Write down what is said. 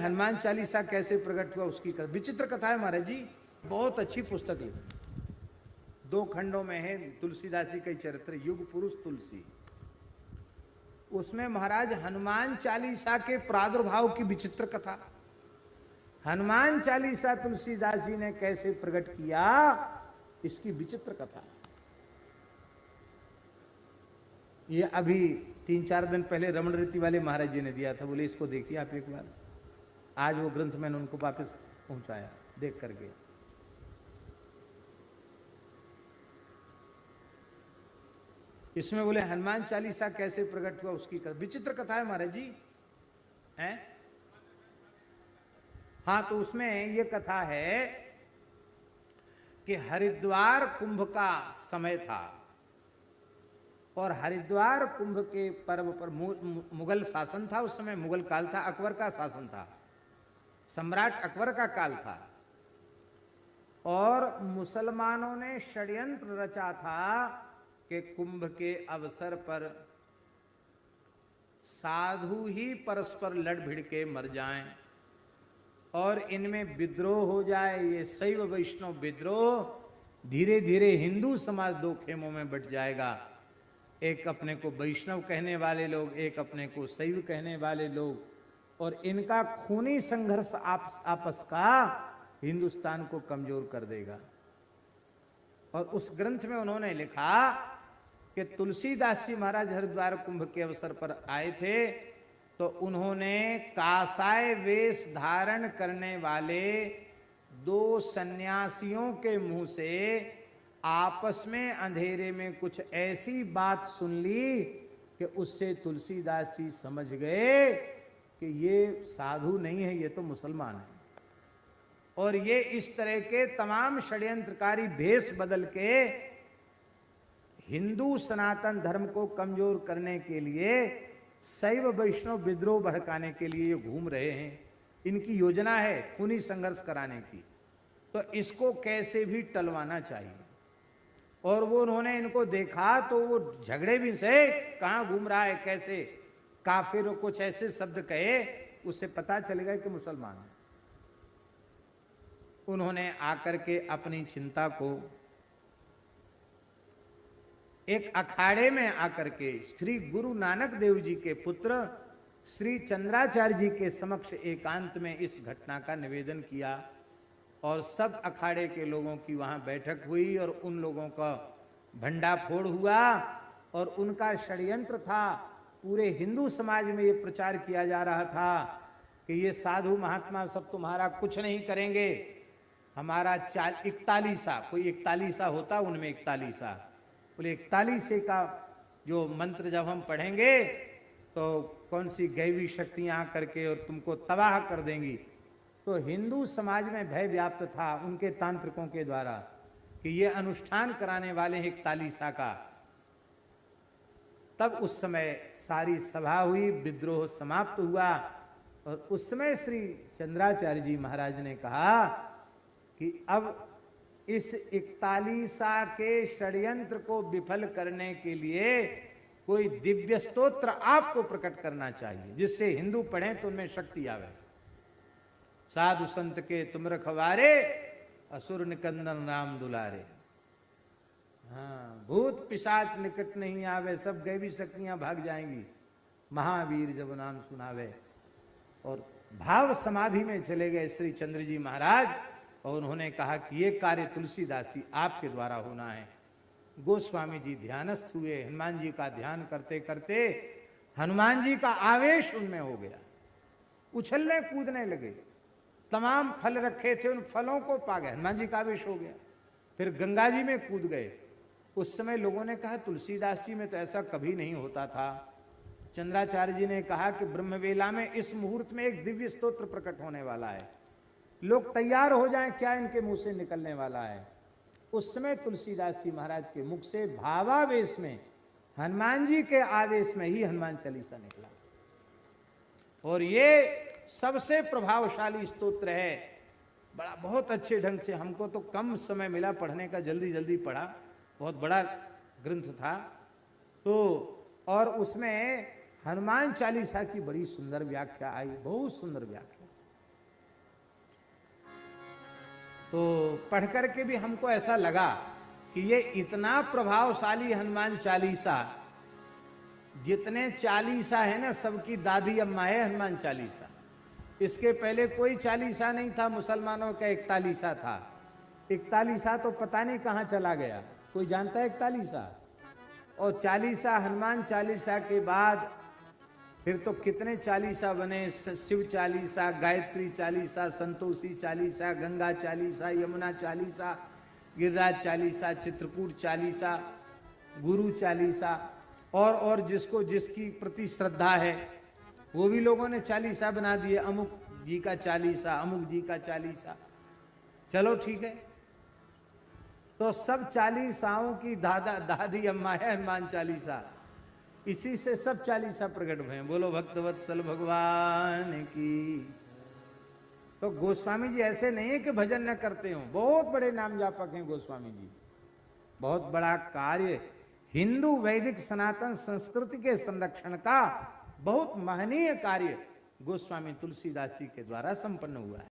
हनुमान चालीसा कैसे प्रकट हुआ उसकी विचित्र कथा है महाराज जी, बहुत अच्छी पुस्तक लिखी, 2 खंडों में है, तुलसीदास जी का चरित्र, युग पुरुष तुलसी। उसमें महाराज हनुमान चालीसा के प्रादुर्भाव की विचित्र कथा, हनुमान चालीसा तुलसीदास जी ने कैसे प्रकट किया इसकी विचित्र कथा। ये अभी 3-4 दिन पहले रमण रीति वाले महाराज जी ने दिया था, बोले इसको देखिए आप एक बार। आज वो ग्रंथ मैंने उनको वापस पहुंचाया देख करके। इसमें बोले हनुमान चालीसा कैसे प्रकट हुआ उसकी विचित्र कथा है महाराज जी हैं। हाँ, तो उसमें ये कथा है कि हरिद्वार कुंभ का समय था और हरिद्वार कुंभ के पर्व पर मुगल शासन था। उस समय मुगल काल था, अकबर का शासन था, सम्राट अकबर का काल था। और मुसलमानों ने षड्यंत्र रचा था कि कुंभ के अवसर पर साधु ही परस्पर लड़ भिड़ के मर जाएं और इनमें विद्रोह हो जाए। ये शैव वैष्णव विद्रोह धीरे धीरे हिंदू समाज 2 खेमों में बट जाएगा, एक अपने को वैष्णव कहने वाले लोग, एक अपने को शैव कहने वाले लोग, और इनका खूनी संघर्ष आपस का हिंदुस्तान को कमजोर कर देगा। और उस ग्रंथ में उन्होंने लिखा कि तुलसीदास जी महाराज हरिद्वार कुंभ के अवसर पर आए थे तो उन्होंने कासाय वेश धारण करने वाले 2 सन्यासियों के मुंह से आपस में अंधेरे में कुछ ऐसी बात सुन ली कि उससे तुलसीदास जी समझ गए कि ये साधु नहीं है, ये तो मुसलमान है। और ये इस तरह के तमाम षड्यंत्रकारी भेष बदल के हिंदू सनातन धर्म को कमजोर करने के लिए, शैव वैष्णव विद्रोह भड़काने के लिए ये घूम रहे हैं। इनकी योजना है खूनी संघर्ष कराने की, तो इसको कैसे भी टलवाना चाहिए। और वो उन्होंने इनको देखा तो वो झगड़े भी से कहाँ घूम रहा है, कैसे काफिर, कुछ ऐसे शब्द कहे, उससे पता चलेगा कि मुसलमान है। उन्होंने आकर के अपनी चिंता को एक अखाड़े में आकर के श्री गुरु नानक देव जी के पुत्र श्री चंद्राचार्य जी के समक्ष एकांत में इस घटना का निवेदन किया। और सब अखाड़े के लोगों की वहां बैठक हुई और उन लोगों का भंडाफोड़ हुआ। और उनका षड्यंत्र था, पूरे हिंदू समाज में ये प्रचार किया जा रहा था कि ये साधु महात्मा सब तुम्हारा कुछ नहीं करेंगे, हमारा 41 कोई 41 होता, उनमें 41 बोले 41 का जो मंत्र जब हम पढ़ेंगे तो कौन सी गैवी शक्तियां आकर के और तुमको तबाह कर देंगी। तो हिंदू समाज में भय व्याप्त था उनके तांत्रिकों के द्वारा कि ये अनुष्ठान कराने वाले हैं 41 का। तब उस समय सारी सभा हुई, विद्रोह समाप्त हुआ। और उस समय श्री चंद्राचार्य जी महाराज ने कहा कि अब इस 41 के षड्यंत्र को विफल करने के लिए कोई दिव्य स्तोत्र आपको प्रकट करना चाहिए, जिससे हिंदू पढ़ें तो उनमें शक्ति आवे। साधु संत के तुम रखवारे, असुर निकंदन राम दुलारे। हाँ, भूत पिशाच निकट नहीं आवे, सब दैवी शक्तियां भाग जाएंगी, महावीर जब नाम सुनावे। और भाव समाधि में चले गए श्री चंद्र जी महाराज और उन्होंने कहा कि ये कार्य तुलसीदास जी आपके द्वारा होना है। गोस्वामी जी ध्यानस्थ हुए, हनुमान जी का ध्यान करते करते हनुमान जी का आवेश उनमें हो गया, उछलने कूदने लगे, तमाम फल रखे थे उन फलों को पा गए, हनुमान जी का आवेश हो गया। फिर गंगा जी में कूद गए। उस समय लोगों ने कहा तुलसीदास जी में तो ऐसा कभी नहीं होता था। चंद्राचार्य जी ने कहा कि ब्रह्मवेला में इस मुहूर्त में एक दिव्य स्तोत्र प्रकट होने वाला है, लोग तैयार हो जाएं, क्या इनके मुंह से निकलने वाला है। उस समय तुलसीदास जी महाराज के मुख से भावावेश में, हनुमान जी के आवेश में ही हनुमान चालीसा निकला। और ये सबसे प्रभावशाली स्तोत्र है, बड़ा बहुत अच्छे ढंग से, हमको तो कम समय मिला पढ़ने का, जल्दी जल्दी पढ़ा, बहुत बड़ा ग्रंथ था। तो और उसमें हनुमान चालीसा की बड़ी सुंदर व्याख्या आई, बहुत सुंदर व्याख्या। तो पढ़ करके भी हमको ऐसा लगा कि ये इतना प्रभावशाली हनुमान चालीसा, जितने चालीसा है ना सबकी दादी अम्मा है हनुमान चालीसा। इसके पहले कोई चालीसा नहीं था, मुसलमानों का इकतालीसा था। इकतालीसा तो पता नहीं कहाँ चला गया, कोई जानता है इकतालीसा? और चालीसा, हनुमान चालीसा के बाद फिर तो कितने चालीसा बने, शिव चालीसा, गायत्री चालीसा, संतोषी चालीसा, गंगा चालीसा, यमुना चालीसा, गिरिराज चालीसा, चित्रकूट चालीसा, गुरु चालीसा, और जिसको जिसकी प्रति श्रद्धा है वो भी लोगों ने चालीसा बना दिए, अमुक जी का चालीसा, अमुक जी का चालीसा। चलो ठीक है, तो सब चालीसाओं की दादी अम्मा है हनुमान चालीसा, इसी से सब चालीसा प्रकट हुए। बोलो भक्तवत्सल भगवान की। तो गोस्वामी जी ऐसे नहीं है कि भजन न करते हो, बहुत बड़े नाम जापक हैं गोस्वामी जी। बहुत बड़ा कार्य हिंदू वैदिक सनातन संस्कृति के संरक्षण का बहुत महनीय कार्य गोस्वामी तुलसीदास जी के द्वारा संपन्न हुआ है।